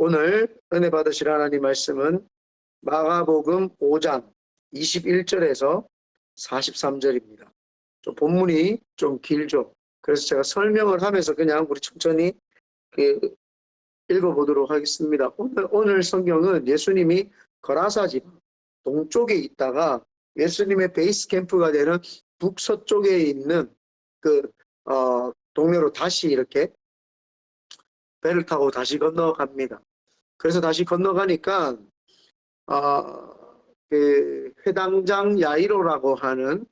오늘 은혜 받으실 하나님 말씀은 마가복음 5장 21절에서 43절입니다. 좀 본문이 좀 길죠. 그래서 제가 설명을 하면서 그냥 우리 천천히 읽어보도록 하겠습니다. 오늘 성경은 예수님이 거라사 지방 동쪽에 있다가 예수님의 베이스 캠프가 되는 북서쪽에 있는 동네로 다시 이렇게 배를 타고 다시 건너갑니다. 그래서 다시 건너가니까 회당장 야이로라고 하는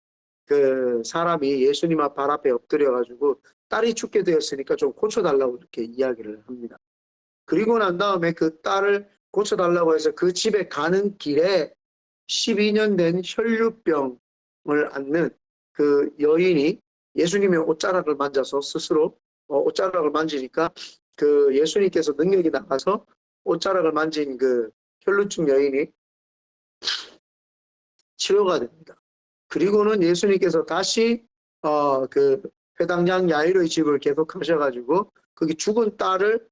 그 사람이 예수님 발 앞에 엎드려 가지고 딸이 죽게 되었으니까 좀 고쳐달라고 이렇게 이야기를 합니다. 그리고 난 다음에 그 딸을 고쳐달라고 해서 그 집에 가는 길에 12년 된 혈류병을 앓는 그 여인이 예수님의 옷자락을 만져서 스스로 옷자락을 만지니까 그 예수님께서 능력이 나가서 옷자락을 만진 그 혈루증 여인이 치료가 됩니다. 그리고는 예수님께서 다시 그 회당장 야이로의 집을 계속 하셔가지고 거기 죽은 딸을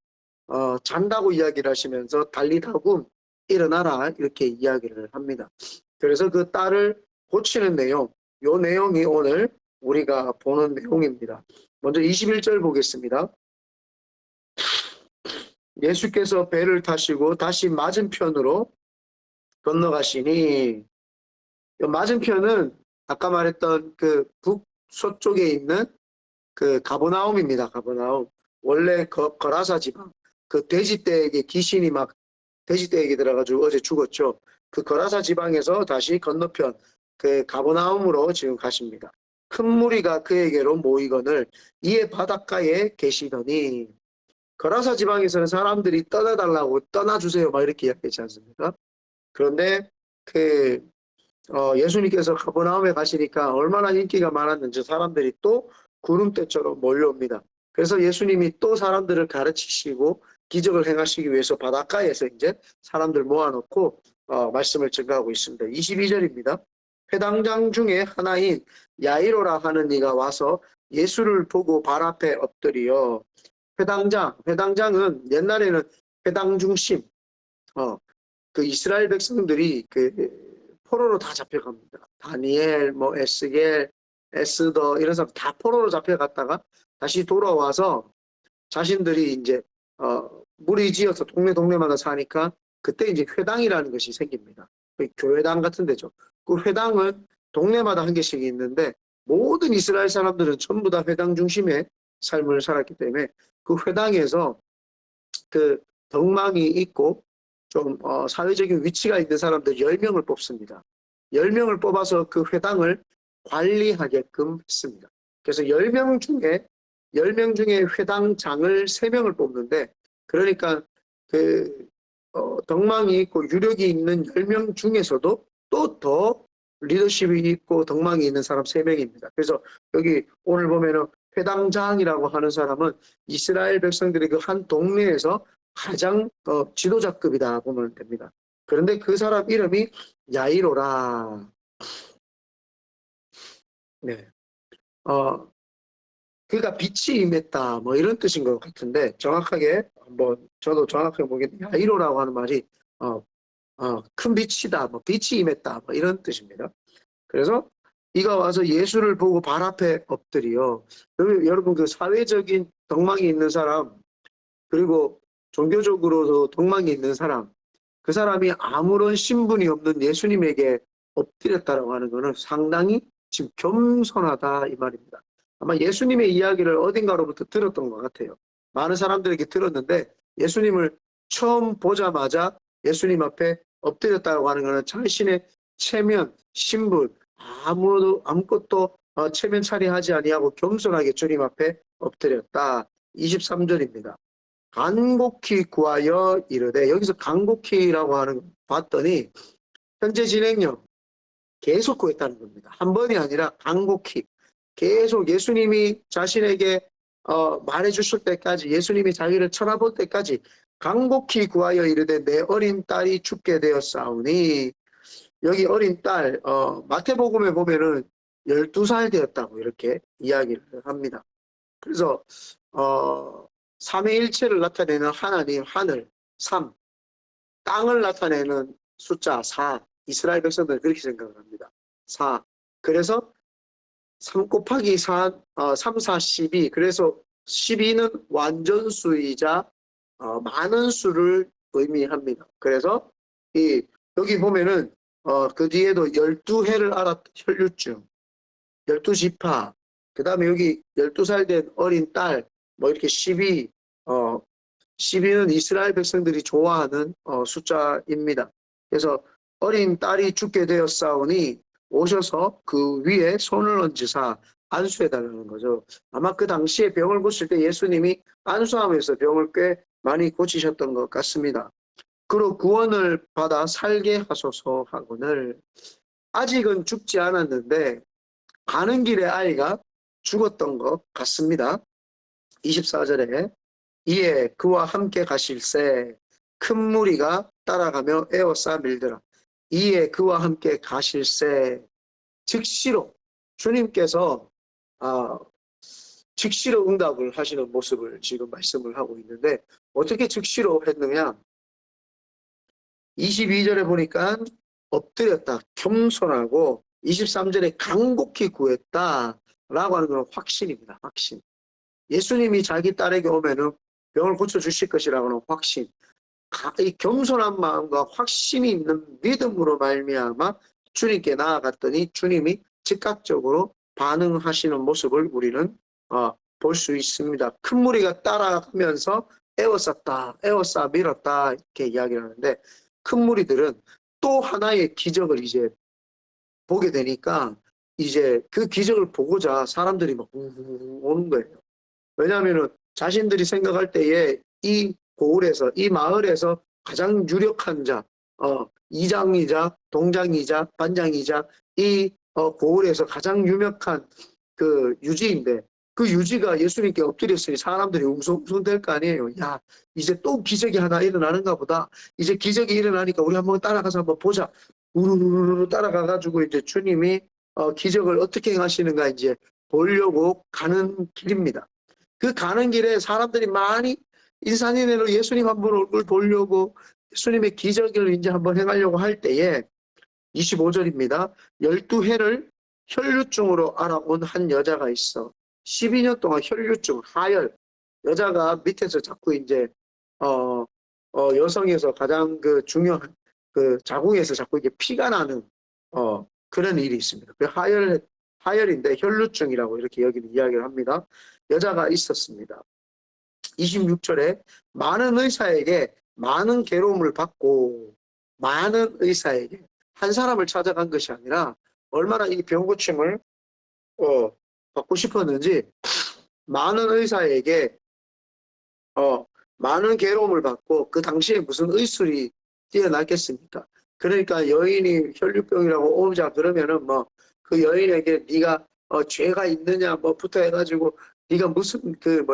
잔다고 이야기를 하시면서 달리다굼 일어나라 이렇게 이야기를 합니다. 그래서 그 딸을 고치는 내용, 요 내용이 오늘 우리가 보는 내용입니다. 먼저 21절 보겠습니다. 예수께서 배를 타시고 다시 맞은편으로 건너가시니, 맞은편은 아까 말했던 그 북서쪽에 있는 그 가버나움입니다. 가버나움. 원래 거라사 지방, 그 돼지떼에게 귀신이 막 돼지떼에게 들어가지고 어제 죽었죠. 그 거라사 지방에서 다시 건너편 그 가버나움으로 지금 가십니다. 큰 무리가 그에게로 모이거늘 이에 바닷가에 계시더니, 거라사 지방에서는 사람들이 떠나달라고 떠나주세요 막 이렇게 이야기하지 않습니까? 그런데 예수님께서 가버나움에 가시니까 얼마나 인기가 많았는지 사람들이 또 구름대처럼 몰려옵니다. 그래서 예수님이 또 사람들을 가르치시고 기적을 행하시기 위해서 바닷가에서 이제 사람들 모아놓고 말씀을 증가하고 있습니다. 22절입니다. 회당장 중에 하나인 야이로라 하는 이가 와서 예수를 보고 발 앞에 엎드려. 회당장은 옛날에는 회당 중심, 그 이스라엘 백성들이 포로로 다 잡혀갑니다. 다니엘, 에스겔, 에스더 이런 사람 다 포로로 잡혀갔다가 다시 돌아와서 자신들이 이제 무리지어서 동네마다 사니까 그때 이제 회당이라는 것이 생깁니다. 교회당 같은 데죠. 그 회당은 동네마다 한 개씩 있는데 모든 이스라엘 사람들은 전부 다 회당 중심의 삶을 살았기 때문에 그 회당에서 그 덕망이 있고 좀 사회적인 위치가 있는 사람들 10명을 뽑습니다. 10명을 뽑아서 그 회당을 관리하게끔 했습니다. 그래서 10명 중에 회당장을 3명을 뽑는데, 그러니까 덕망이 있고 유력이 있는 10명 중에서도 또 더 리더십이 있고 덕망이 있는 사람 3명입니다. 그래서 여기 오늘 보면은 회당장이라고 하는 사람은 이스라엘 백성들이 그 한 동네에서 가장 지도자급이다 보면 됩니다. 그런데 그 사람 이름이 야이로라. 네. 그러니까 빛이 임했다 뭐 이런 뜻인 것 같은데, 정확하게 한번 저도 정확하게 보겠는데 야이로라고 하는 말이 큰 빛이다, 뭐 빛이 임했다 뭐 이런 뜻입니다. 그래서 이가 와서 예수를 보고 발 앞에 엎드려. 여러분 그 사회적인 덕망이 있는 사람, 그리고 종교적으로도 덕망이 있는 사람, 그 사람이 아무런 신분이 없는 예수님에게 엎드렸다라고 하는 것은 상당히 지금 겸손하다 이 말입니다. 아마 예수님의 이야기를 어딘가로부터 들었던 것 같아요. 많은 사람들에게 들었는데 예수님을 처음 보자마자 예수님 앞에 엎드렸다고 하는 것은 자신의 체면, 신분, 아무것도 체면 차리하지 아니하고 겸손하게 주님 앞에 엎드렸다. 23절입니다. 간곡히 구하여 이르되, 여기서 간곡히라고 하는 거 봤더니 현재 진행형 계속 구했다는 겁니다. 한 번이 아니라 간곡히 계속 예수님이 자신에게 말해 주실 때까지, 예수님이 자기를 쳐다볼 때까지 간곡히 구하여 이르되 내 어린 딸이 죽게 되었사오니, 여기 어린 딸 마태복음에 보면은 12살 되었다고 이렇게 이야기를 합니다. 그래서 삼위일체를 나타내는 하나님, 하늘, 3. 땅을 나타내는 숫자 4. 이스라엘 백성들은 그렇게 생각을 합니다. 4. 그래서 3 곱하기 4, 3, 4, 12. 그래서 12는 완전수이자 많은 수를 의미합니다. 그래서 여기 보면은 그 뒤에도 12해를 알았던 혈류증, 12지파, 그 다음에 여기 12살 된 어린 딸, 뭐 이렇게 12, 12는 이스라엘 백성들이 좋아하는 숫자입니다. 그래서 어린 딸이 죽게 되었사오니 오셔서 그 위에 손을 얹으사 안수해달라는 거죠. 아마 그 당시에 병을 고칠 때 예수님이 안수하면서 병을 꽤 많이 고치셨던 것 같습니다. 그리고 구원을 받아 살게 하소서 하거늘. 아직은 죽지 않았는데 가는 길에 아이가 죽었던 것 같습니다. 24절에 이에 그와 함께 가실새 큰 무리가 따라가며 에워싸 밀더라. 이에 그와 함께 가실새 즉시로 주님께서 즉시로 응답을 하시는 모습을 지금 말씀을 하고 있는데 어떻게 즉시로 했느냐. 22절에 보니까 엎드렸다, 겸손하고 23절에 간곡히 구했다 라고 하는 건 확신입니다. 확신. 예수님이 자기 딸에게 오면은 병을 고쳐주실 것이라고 하는 확신. 이 겸손한 마음과 확신이 있는 믿음으로 말미암아 주님께 나아갔더니 주님이 즉각적으로 반응하시는 모습을 우리는 볼 수 있습니다. 큰 무리가 따라가면서 에워쌌다, 에워싸 밀었다 이렇게 이야기를 하는데 큰 무리들은 또 하나의 기적을 이제 보게 되니까 이제 그 기적을 보고자 사람들이 막 오는 거예요. 왜냐하면은 자신들이 생각할 때에 이 고을에서, 이 마을에서 가장 유력한 자, 이장이자 동장이자 반장이자 이 고을에서 가장 유명한 그 유지인데 그 유지가 예수님께 엎드렸으니 사람들이 웅성웅성 될 거 아니에요. 야, 이제 또 기적이 하나 일어나는가 보다. 이제 기적이 일어나니까 우리 한번 따라가서 한번 보자. 우르르르 따라가가지고 이제 주님이 기적을 어떻게 하시는가 이제 보려고 가는 길입니다. 그 가는 길에 사람들이 많이 인산인해로 예수님 한번 얼굴 보려고 예수님의 기적을 이제 한번 행하려고 할 때에 25절입니다. 12해를 혈류증으로 알아온 한 여자가 있어. 12년 동안 혈류증, 하열. 여자가 밑에서 자꾸 이제 여성에서 가장 그 중요한 그 자궁에서 자꾸 이게 피가 나는 그런 일이 있습니다. 그 하열인데 혈류증이라고 이렇게 여기는 이야기를 합니다. 여자가 있었습니다. 26절에 많은 의사에게 많은 괴로움을 받고 많은 의사에게 한 사람을 찾아간 것이 아니라 얼마나 이 병고침을 받고 싶었는지 많은 의사에게 많은 괴로움을 받고 그 당시에 무슨 의술이 뛰어났겠습니까? 그러니까 여인이 혈류병이라고 오자 그러면은 뭐 그 여인에게 네가 죄가 있느냐 뭐부터 해가지고 네가 무슨 그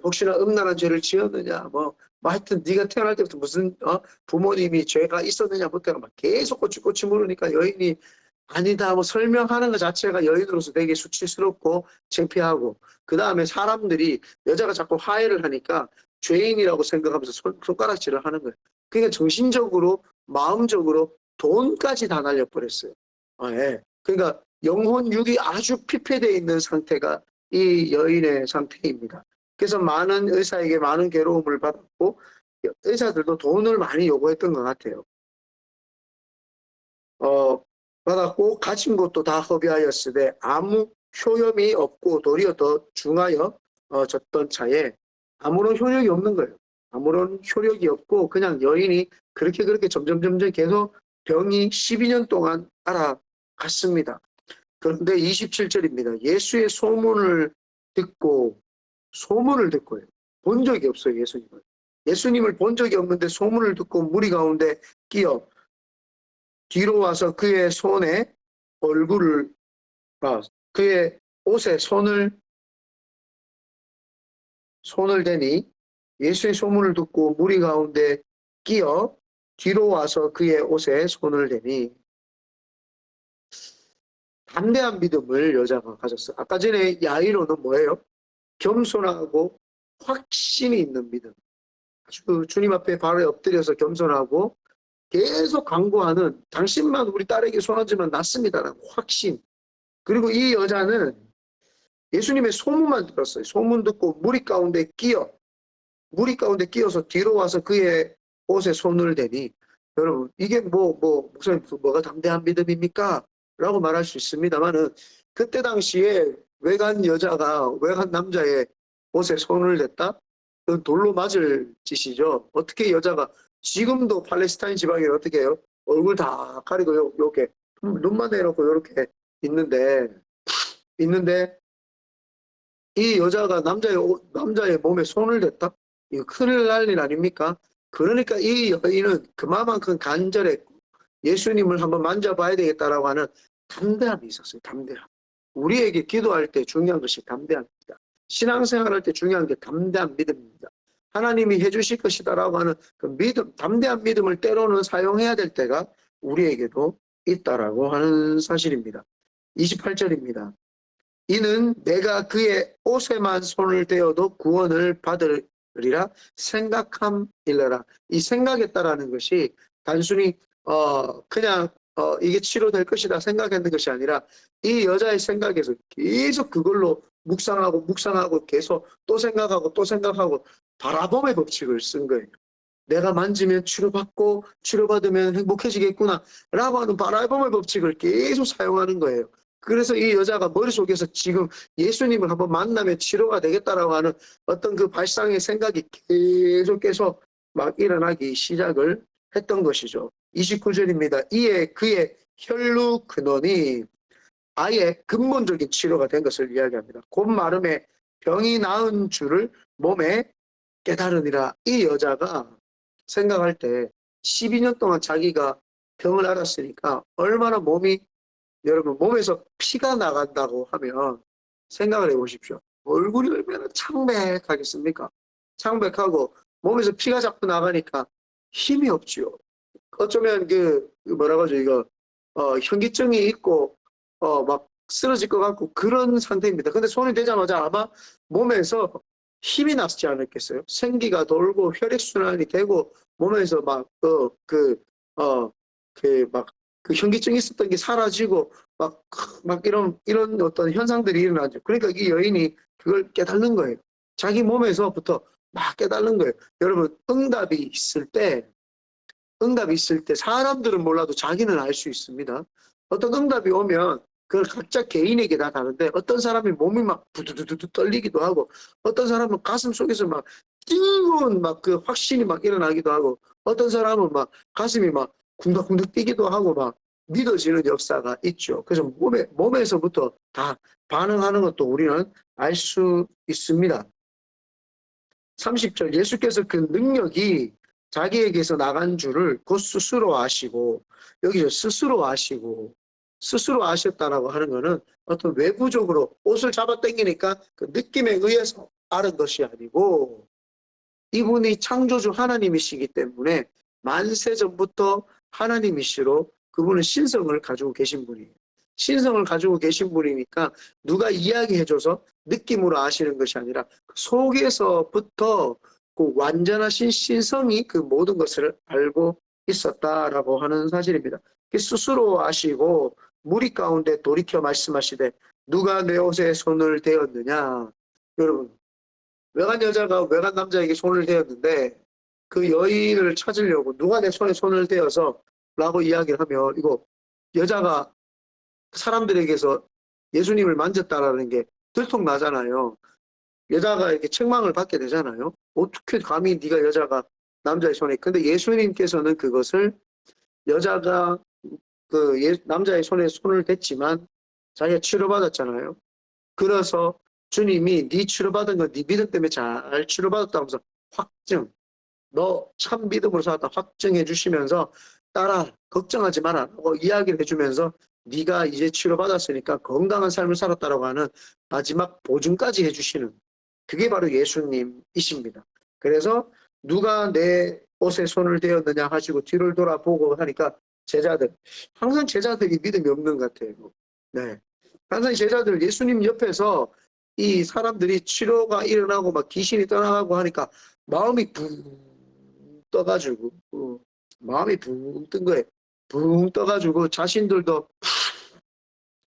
혹시나 음란한 죄를 지었느냐 뭐 하여튼 네가 태어날 때부터 무슨 부모님이 죄가 있었느냐부터 막 계속 꼬치꼬치 물으니까 여인이 아니다 뭐 설명하는 것 자체가 여인으로서 되게 수치스럽고 창피하고 그 다음에 사람들이 여자가 자꾸 화해를 하니까 죄인이라고 생각하면서 손가락질을 하는 거예요. 그러니까 정신적으로 마음적으로 돈까지 다 날려버렸어요. 예. 그러니까 영혼 육이 아주 피폐되어 있는 상태가 이 여인의 상태입니다. 그래서 많은 의사에게 많은 괴로움을 받았고 의사들도 돈을 많이 요구했던 것 같아요. 받았고 가진 것도 다 허비하였으되 아무 효염이 없고 도리어 더 중하여 졌던 차에 아무런 효력이 없는 거예요. 아무런 효력이 없고 그냥 여인이 그렇게 점점 계속 병이 12년 동안 알아갔습니다. 그런데 27절입니다. 예수의 소문을 듣고요. 본 적이 없어요. 예수님을 본 적이 없는데 소문을 듣고 무리 가운데 끼어 뒤로 와서 그의 손에 그의 옷에 손을 대니 예수의 소문을 듣고 무리 가운데 끼어 뒤로 와서 그의 옷에 손을 대니 담대한 믿음을 여자가 가졌어요. 아까 전에 야이로는 뭐예요? 겸손하고 확신이 있는 믿음. 아주 주님 앞에 발에 엎드려서 겸손하고 계속 강구하는 당신만 우리 딸에게 손아지면 낫습니다라는 확신. 그리고 이 여자는 예수님의 소문만 들었어요. 소문 듣고 무리 가운데 끼어서 뒤로 와서 그의 옷에 손을 대니 여러분 이게 목사님 뭐가 담대한 믿음입니까? 라고 말할 수 있습니다만은 그때 당시에 외간 남자의 옷에 손을 댔다? 그건 돌로 맞을 짓이죠. 어떻게 여자가 지금도 팔레스타인 지방에 어떻게 해요? 얼굴 다 가리고 이렇게 눈만 내놓고 이렇게 있는데 이 여자가 남자의 몸에 손을 댔다? 이거 큰일 날 일 아닙니까? 그러니까 이 여인은 그만큼 간절했고 예수님을 한번 만져봐야 되겠다라고 하는 담대함이 있었어요. 담대함. 우리에게 기도할 때 중요한 것이 담대함입니다. 신앙생활할 때 중요한 게 담대한 믿음입니다. 하나님이 해주실 것이다라고 하는 그 믿음, 담대한 믿음을 때로는 사용해야 될 때가 우리에게도 있다라고 하는 사실입니다. 28절입니다. 이는 내가 그의 옷에만 손을 대어도 구원을 받으리라 생각함일러라. 이 생각했다라는 것이 단순히 그냥 이게 치료될 것이다 생각했는 것이 아니라 이 여자의 생각에서 계속 그걸로 묵상하고 계속 또 생각하고 바라봄의 법칙을 쓴 거예요. 내가 만지면 치료받고 치료받으면 행복해지겠구나 라고 하는 바라봄의 법칙을 계속 사용하는 거예요. 그래서 이 여자가 머릿속에서 지금 예수님을 한번 만나면 치료가 되겠다라고 하는 어떤 그 발상의 생각이 계속해서 막 일어나기 시작을 했던 것이죠. 29절입니다. 이에 그의 혈루 근원이 아예 근본적인 치료가 된 것을 이야기합니다. 곧 마름에 병이 나은 줄을 몸에 깨달으니라. 이 여자가 생각할 때 12년 동안 자기가 병을 앓았으니까 얼마나 여러분 몸에서 피가 나간다고 하면 생각을 해보십시오. 얼굴이 얼마나 창백하겠습니까? 창백하고 몸에서 피가 자꾸 나가니까 힘이 없지요. 어쩌면 뭐라고 하죠 이거 현기증이 있고 막 쓰러질 것 같고 그런 상태입니다. 근데 손이 대자마자 아마 몸에서 힘이 났지 않았겠어요? 생기가 돌고 혈액순환이 되고 몸에서 그 현기증이 있었던 게 사라지고 막 이런 어떤 현상들이 일어나죠. 그러니까 이 여인이 그걸 깨닫는 거예요. 자기 몸에서부터 막 깨닫는 거예요. 여러분 응답이 있을 때 사람들은 몰라도 자기는 알 수 있습니다. 어떤 응답이 오면 그걸 각자 개인에게 다 다른데 어떤 사람이 몸이 막 부두두두 떨리기도 하고 어떤 사람은 가슴 속에서 막 뜨거운 그 확신이 막 일어나기도 하고 어떤 사람은 막 가슴이 막 쿵덕쿵덕 뛰기도 하고 막 믿어지는 역사가 있죠. 그래서 몸에서부터 다 반응하는 것도 우리는 알 수 있습니다. 30절 예수께서 그 능력이 자기에게서 나간 줄을 곧 스스로 아시고 여기서 스스로 아셨다라고 하는 것은 어떤 외부적으로 옷을 잡아 당기니까 그 느낌에 의해서 알은 것이 아니고 이분이 창조주 하나님이시기 때문에 만세 전부터 하나님이시로 그분은 신성을 가지고 계신 분이에요. 신성을 가지고 계신 분이니까 누가 이야기해줘서 느낌으로 아시는 것이 아니라 속에서부터 그 완전하신 신성이 그 모든 것을 알고 있었다라고 하는 사실입니다. 스스로 아시고 무리 가운데 돌이켜 말씀하시되 누가 내 옷에 손을 대었느냐. 여러분 외간 여자가 외간 남자에게 손을 대었는데 그 여인을 찾으려고 누가 내 손에 손을 대어서 라고 이야기를 하면 이거 여자가 사람들에게서 예수님을 만졌다라는 게 들통나잖아요. 여자가 이렇게 책망을 받게 되잖아요. 어떻게 감히 네가 여자가 남자의 손에. 근데 예수님께서는 그것을 여자가 남자의 손에 손을 댔지만 자기가 치료받았잖아요. 그래서 주님이 네 치료받은 건 네 믿음 때문에 잘 치료받았다 하면서 확증, 너 참 믿음으로 살았다 확증해 주시면서 딸아 걱정하지 마라 라고 이야기를 해주면서 네가 이제 치료받았으니까 건강한 삶을 살았다라고 하는 마지막 보증까지 해주시는 그게 바로 예수님이십니다. 그래서 누가 내 옷에 손을 대었느냐 하시고 뒤를 돌아보고 하니까 항상 제자들이 믿음이 없는 것 같아요. 네, 항상 제자들 예수님 옆에서 이 사람들이 치료가 일어나고 막 귀신이 떠나가고 하니까 마음이 떠가지고 마음이 붕 뜬 거예요. 붕 떠가지고 자신들도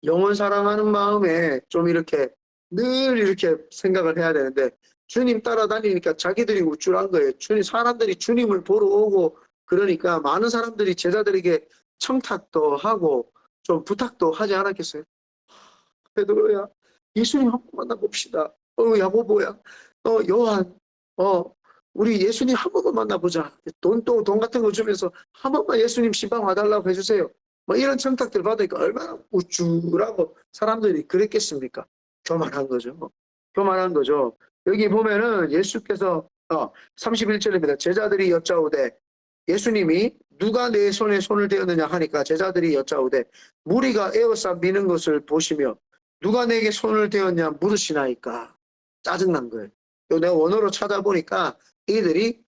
영혼 사랑하는 마음에 좀 이렇게 늘 이렇게 생각을 해야 되는데 주님 따라다니니까 자기들이 우쭐한 거예요. 사람들이 주님을 보러 오고 그러니까 많은 사람들이 제자들에게 청탁도 하고 좀 부탁도 하지 않았겠어요? 베드로야, 예수님 한 번 만나봅시다. 야고보야, 요한, 우리 예수님 한 번만 만나보자. 돈 같은 거 주면서 한 번만 예수님 신방 와달라고 해주세요. 뭐 이런 청탁들 받으니까 얼마나 우쭐하고 사람들이 그랬겠습니까? 교만한 거죠. 교만한 거죠. 여기 보면은 예수께서 31절입니다. 제자들이 여짜오되 예수님이 누가 내 손에 손을 대었느냐 하니까 제자들이 여짜오되 무리가 에워싸 미는 것을 보시며 누가 내게 손을 대었냐 물으시나이까. 짜증난 거예요. 내가 원어로 찾아보니까 이들이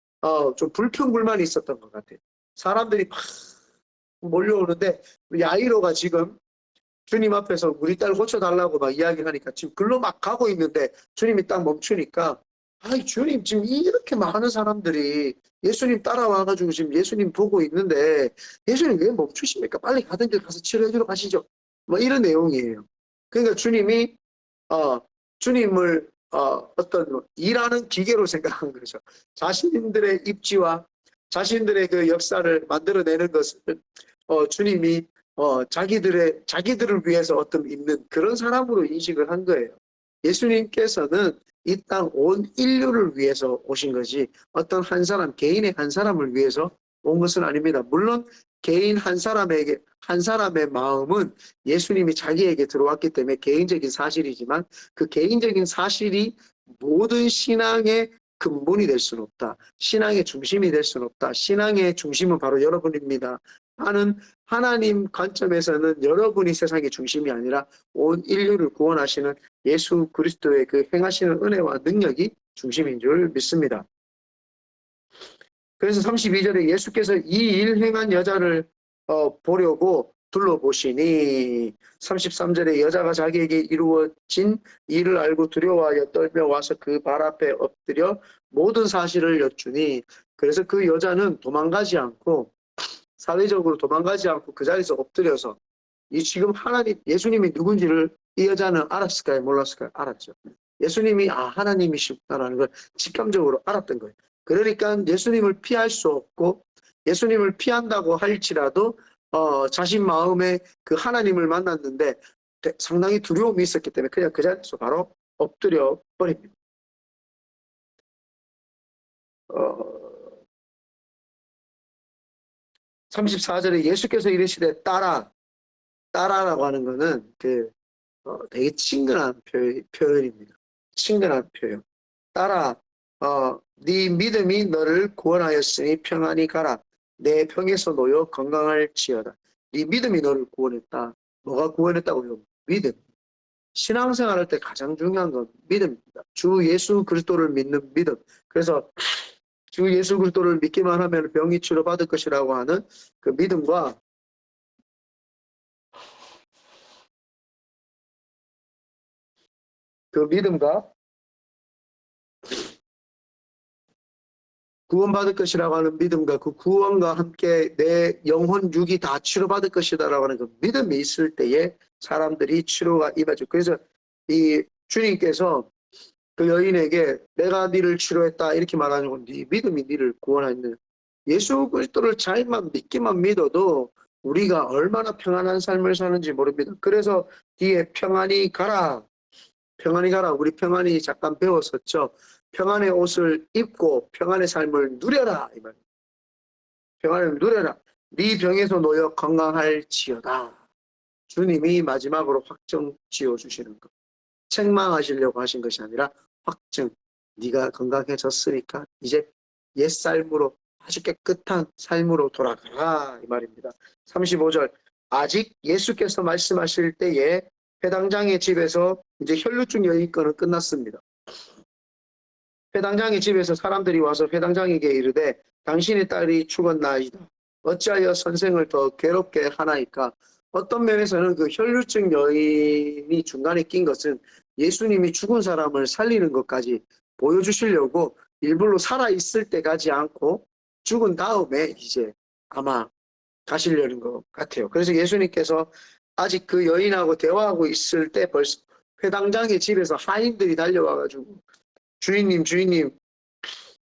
좀 불평불만이 있었던 것 같아요. 사람들이 막 몰려오는데 야이로가 지금 주님 앞에서 우리 딸 고쳐달라고 막 이야기하니까 지금 글로 막 가고 있는데 주님이 딱 멈추니까 아이 주님 지금 이렇게 많은 사람들이 예수님 따라와가지고 지금 예수님 보고 있는데 예수님 왜 멈추십니까? 빨리 가던 길 가서 치료해주러 가시죠. 뭐 이런 내용이에요. 그러니까 주님이 주님을 어떤 일하는 기계로 생각한 거죠. 자신들의 입지와 자신들의 그 역사를 만들어내는 것을 주님이 자기들을 위해서 어떤 있는 그런 사람으로 인식을 한 거예요. 예수님께서는 이 땅 온 인류를 위해서 오신 것이 어떤 한 사람, 개인의 한 사람을 위해서 온 것은 아닙니다. 물론 개인 한 사람의 마음은 예수님이 자기에게 들어왔기 때문에 개인적인 사실이지만 그 개인적인 사실이 모든 신앙의 근본이 될 수는 없다. 신앙의 중심이 될 수는 없다. 신앙의 중심은 바로 여러분입니다. 하는 하나님 관점에서는 여러분이 세상의 중심이 아니라 온 인류를 구원하시는 예수 그리스도의 그 행하시는 은혜와 능력이 중심인 줄 믿습니다. 그래서 32절에 예수께서 이 일 행한 여자를 보려고 둘러보시니 33절에 여자가 자기에게 이루어진 일을 알고 두려워하여 떨며 와서 그 발 앞에 엎드려 모든 사실을 여쭈니 그래서 그 여자는 도망가지 않고 사회적으로 도망가지 않고 그 자리에서 엎드려서 이 지금 하나님 예수님이 누군지를 이 여자는 알았을까요? 몰랐을까요? 알았죠. 예수님이 하나님이시구나라는 걸 직감적으로 알았던 거예요. 그러니까 예수님을 피할 수 없고 예수님을 피한다고 할지라도 자신 마음에 그 하나님을 만났는데 상당히 두려움이 있었기 때문에 그냥 그 자리에서 바로 엎드려 버립니다. 34절에 예수께서 이르시되 따라라고 하는 거는 되게 친근한 표현입니다. 친근한 표현. 따라, 네 믿음이 너를 구원하였으니 평안히 가라. 내 병에서 놓여 건강할지어다. 네 믿음이 너를 구원했다. 뭐가 구원했다고요? 믿음. 신앙생활할 때 가장 중요한 건 믿음입니다. 주 예수 그리스도를 믿는 믿음. 그래서 주 예수 그리스도를 믿기만 하면 병이 치료받을 것이라고 하는 그 믿음과 구원받을 것이라고 하는 믿음과 그 구원과 함께 내 영혼 육이 다 치료받을 것이다라고 하는 그 믿음이 있을 때에 사람들이 치료가 임하죠. 그래서 이 주님께서 그 여인에게 내가 네를 치료했다 이렇게 말하는 건 네 믿음이 네를 구원하는 예수 그리스도를 잘만 믿기만 믿어도 우리가 얼마나 평안한 삶을 사는지 모릅니다. 그래서 뒤에 평안히 가라. 평안히 가라. 우리 평안히 잠깐 배웠었죠. 평안의 옷을 입고 평안의 삶을 누려라. 이 말입니다. 평안을 누려라. 네 병에서 놓여 건강할지어다. 주님이 마지막으로 확정 지어주시는 것. 책망하시려고 하신 것이 아니라 확정. 네가 건강해졌으니까 이제 옛삶으로 아주 깨끗한 삶으로 돌아가라. 이 말입니다. 35절. 아직 예수께서 말씀하실 때에 회당장의 집에서 이제 혈루증 여인 건은 끝났습니다. 회당장의 집에서 사람들이 와서 회당장에게 이르되 당신의 딸이 죽었나이다. 어찌하여 선생을 더 괴롭게 하나이까. 어떤 면에서는 그 혈루증 여인이 중간에 낀 것은 예수님이 죽은 사람을 살리는 것까지 보여주시려고 일부러 살아있을 때 가지 않고 죽은 다음에 이제 아마 가시려는 것 같아요. 그래서 예수님께서 아직 그 여인하고 대화하고 있을 때 벌써 회당장의 집에서 하인들이 달려와가지고 주인님, 주인님,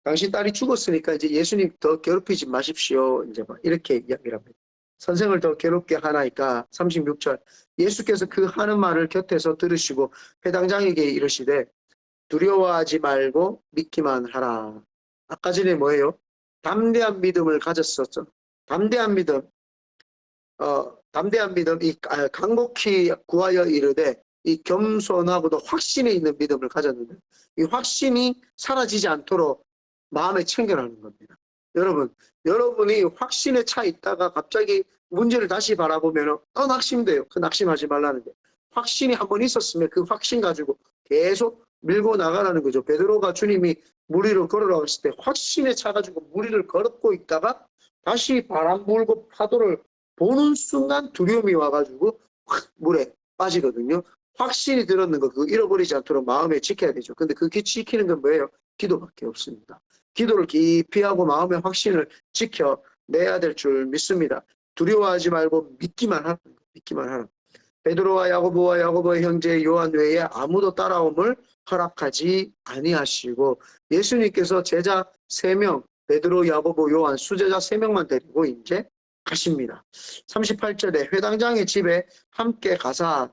당신 딸이 죽었으니까 이제 예수님 더 괴롭히지 마십시오. 이제 막 이렇게 이야기를 합니다. 선생을 더 괴롭게 하나이까 36절 예수께서 그 하는 말을 곁에서 들으시고 회당장에게 이르시되 두려워하지 말고 믿기만 하라. 아까 전에 뭐예요? 담대한 믿음을 가졌었죠. 담대한 믿음, 담대한 믿음, 간곡히 구하여 이르되 이 겸손하고도 확신에 있는 믿음을 가졌는데 이 확신이 사라지지 않도록 마음에 챙겨라는 겁니다. 여러분, 여러분이 확신에 차 있다가 갑자기 문제를 다시 바라보면 낙심돼요. 그 낙심하지 말라는 게. 확신이 한번 있었으면 그 확신 가지고 계속 밀고 나가라는 거죠. 베드로가 주님이 물 위로 걸으라고 했을 때 확신에 차가지고 물 위를 걸었고 있다가 다시 바람 불고 파도를 보는 순간 두려움이 와가지고 확 물에 빠지거든요. 확신이 들었는 거 그거 잃어버리지 않도록 마음에 지켜야 되죠. 근데 그 지키는 건 뭐예요? 기도밖에 없습니다. 기도를 깊이 하고 마음의 확신을 지켜내야 될 줄 믿습니다. 두려워하지 말고 믿기만 하라. 믿기만 하라. 베드로와 야고보의 형제 요한 외에 아무도 따라옴을 허락하지 아니하시고 예수님께서 제자 3명 베드로, 야고보, 요한 수제자 3명만 데리고 이제 가십니다. 38절에 회당장의 집에 함께 가사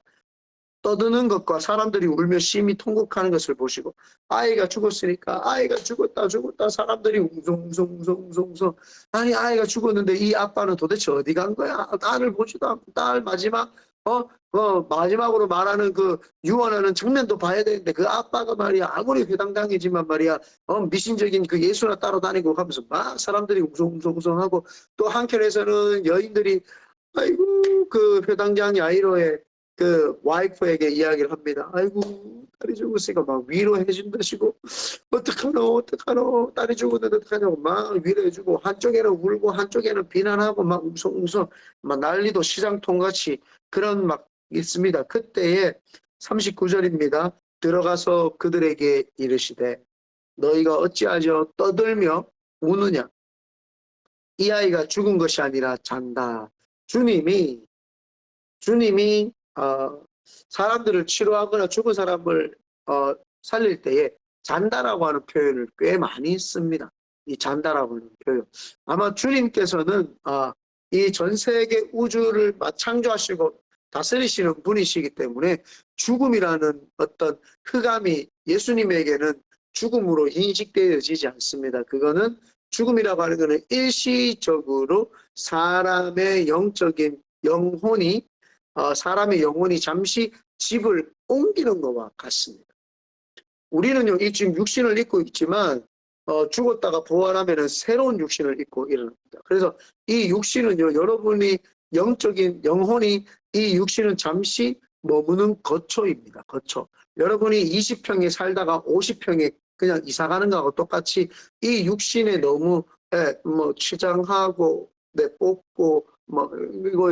떠드는 것과 사람들이 울며 심히 통곡하는 것을 보시고 아이가 죽었으니까 아이가 죽었다 사람들이 웅성웅성 아니 아이가 죽었는데 이 아빠는 도대체 어디 간 거야? 딸을 보지도 않고 딸 마지막으로 말하는 그 유언하는 장면도 봐야 되는데 그 아빠가 말이야 아무리 회당장이지만 말이야 미신적인 그 예수나 따로 다니고 하면서 막 사람들이 웅성웅성하고 또 한켠에서는 여인들이 아이고 그 회당장 야이로의 그 와이프에게 이야기를 합니다. 아이고 딸이 죽었으니까 막 위로해 준다시고 어떡하노 딸이 죽었는데 어떡하냐고 막 위로해주고 한쪽에는 울고 한쪽에는 비난하고 막 웅성웅성 막 난리도 시장통같이 그런 막 있습니다. 그때에 39절입니다. 들어가서 그들에게 이르시되 너희가 어찌하여 떠들며 우느냐 이 아이가 죽은 것이 아니라 잔다. 주님이 사람들을 치료하거나 죽은 사람을 살릴 때에 잔다라고 하는 표현을 꽤 많이 씁니다. 이 잔다라고 하는 표현. 아마 주님께서는 이 전 세계 우주를 창조하시고 다스리시는 분이시기 때문에 죽음이라는 어떤 흑암이 예수님에게는 죽음으로 인식되어지지 않습니다. 그거는 죽음이라고 하는 것은 일시적으로 사람의 영적인 영혼이 사람의 영혼이 잠시 집을 옮기는 것과 같습니다. 우리는요, 지금 육신을 입고 있지만 죽었다가 부활하면 새로운 육신을 입고 일어납니다. 그래서 이 육신은요, 여러분이 영적인 영혼이 이 육신은 잠시 머무는 거처입니다. 거처. 여러분이 20평에 살다가 50평에 그냥 이사 가는 거하고 똑같이 이 육신에 너무 치장하고 뽑고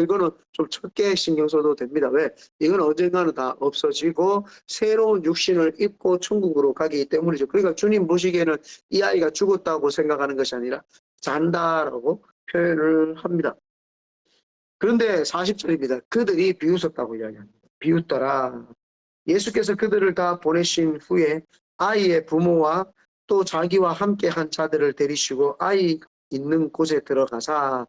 이거는 좀 적게 신경 써도 됩니다. 왜? 이건 언젠가는 다 없어지고 새로운 육신을 입고 천국으로 가기 때문이죠. 그러니까 주님 보시기에는 이 아이가 죽었다고 생각하는 것이 아니라 잔다라고 표현을 합니다. 그런데 40절입니다. 그들이 비웃었다고 이야기합니다. 비웃더라. 예수께서 그들을 다 보내신 후에 아이의 부모와 또 자기와 함께 한 자들을 데리시고 아이 있는 곳에 들어가사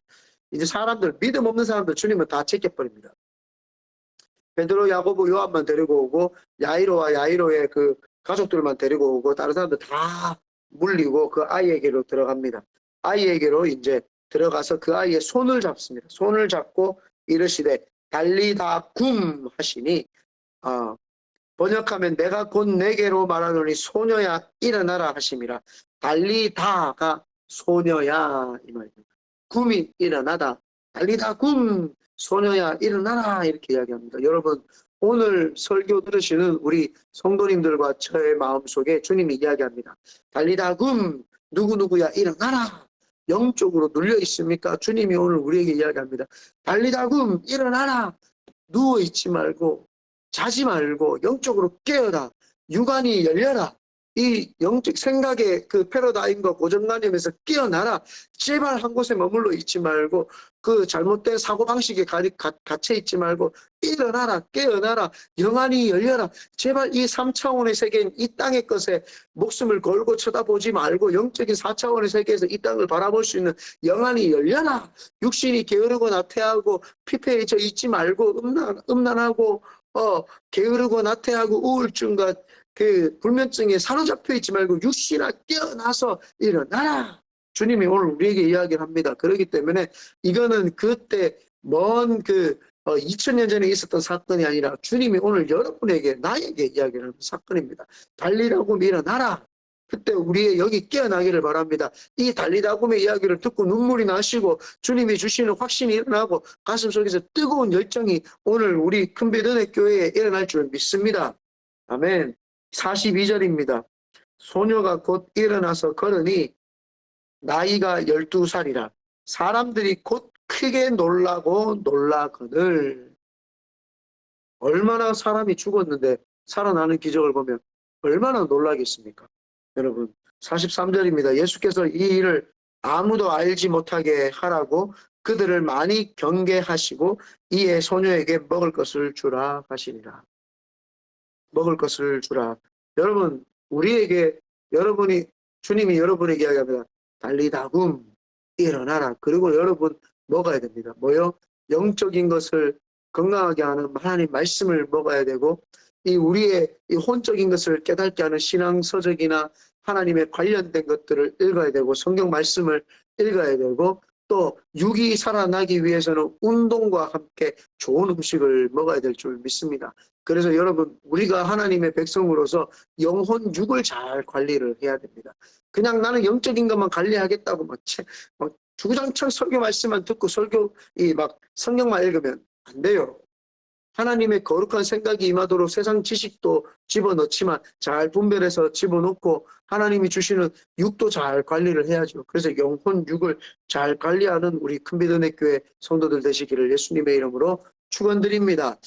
이제 사람들, 믿음 없는 사람들 주님은 다 제껴버립니다. 베드로, 야고보, 요한만 데리고 오고 야이로와 야이로의 그 가족들만 데리고 오고 다른 사람들 다 물리고 그 아이에게로 들어갑니다. 아이에게로 이제 들어가서 그 아이의 손을 잡습니다. 손을 잡고 이르시되 달리다 굼 하시니 번역하면 내가 곧 내게로 말하노니 소녀야 일어나라 하심이라. 달리다가 소녀야 이 말입니다. 굼이 일어나다. 달리다 굼 소녀야 일어나라 이렇게 이야기합니다. 여러분 오늘 설교 들으시는 우리 성도님들과 저의 마음속에 주님이 이야기합니다. 달리다 굼 누구누구야 일어나라. 영적으로 눌려 있습니까? 주님이 오늘 우리에게 이야기합니다. 달리다 굼 일어나라. 누워있지 말고 자지 말고 영적으로 깨어라. 육안이 열려라. 이 영적 생각의 그 패러다임과 고정관념에서 깨어나라. 제발 한 곳에 머물러 있지 말고 그 잘못된 사고방식에 갇혀 있지 말고 일어나라. 깨어나라. 영안이 열려라. 제발 이 3차원의 세계인 이 땅의 것에 목숨을 걸고 쳐다보지 말고 영적인 4차원의 세계에서 이 땅을 바라볼 수 있는 영안이 열려라. 육신이 게으르고 나태하고 피폐해져 있지 말고 음란하고 게으르고 나태하고 우울증과 그 불면증에 사로잡혀 있지 말고 육신아 깨어나서 일어나라. 주님이 오늘 우리에게 이야기를 합니다. 그렇기 때문에 이거는 그때 먼 2000년 전에 있었던 사건이 아니라 주님이 오늘 여러분에게 나에게 이야기를 하는 사건입니다. 달리라고 일어나라. 그때 우리의 여기 깨어나기를 바랍니다. 이 달리다굼의 이야기를 듣고 눈물이 나시고 주님이 주시는 확신이 일어나고 가슴속에서 뜨거운 열정이 오늘 우리 큰비전의 교회에 일어날 줄 믿습니다. 아멘. 42절입니다. 소녀가 곧 일어나서 걸으니 나이가 12살이라 사람들이 곧 크게 놀라거늘. 얼마나 사람이 죽었는데 살아나는 기적을 보면 얼마나 놀라겠습니까? 여러분 43절입니다. 예수께서 이 일을 아무도 알지 못하게 하라고 그들을 많이 경계하시고 이에 소녀에게 먹을 것을 주라 하시니라. 먹을 것을 주라. 여러분 우리에게 주님이 여러분에게 이야기합니다. 달리다굼 일어나라. 그리고 여러분 먹어야 됩니다. 뭐요? 영적인 것을 건강하게 하는 하나님 말씀을 먹어야 되고 우리의 이 혼적인 것을 깨닫게 하는 신앙서적이나 하나님의 관련된 것들을 읽어야 되고 성경 말씀을 읽어야 되고 또 육이 살아나기 위해서는 운동과 함께 좋은 음식을 먹어야 될 줄 믿습니다. 그래서 여러분 우리가 하나님의 백성으로서 영혼 육을 잘 관리를 해야 됩니다. 그냥 나는 영적인 것만 관리하겠다고 막 주구장창 설교 말씀만 듣고 성경만 읽으면 안 돼요. 하나님의 거룩한 생각이 임하도록 세상 지식도 집어넣지만 잘 분별해서 집어넣고 하나님이 주시는 육도 잘 관리를 해야죠. 그래서 영혼 육을 잘 관리하는 우리 큰비전의 교회 성도들 되시기를 예수님의 이름으로 축원드립니다.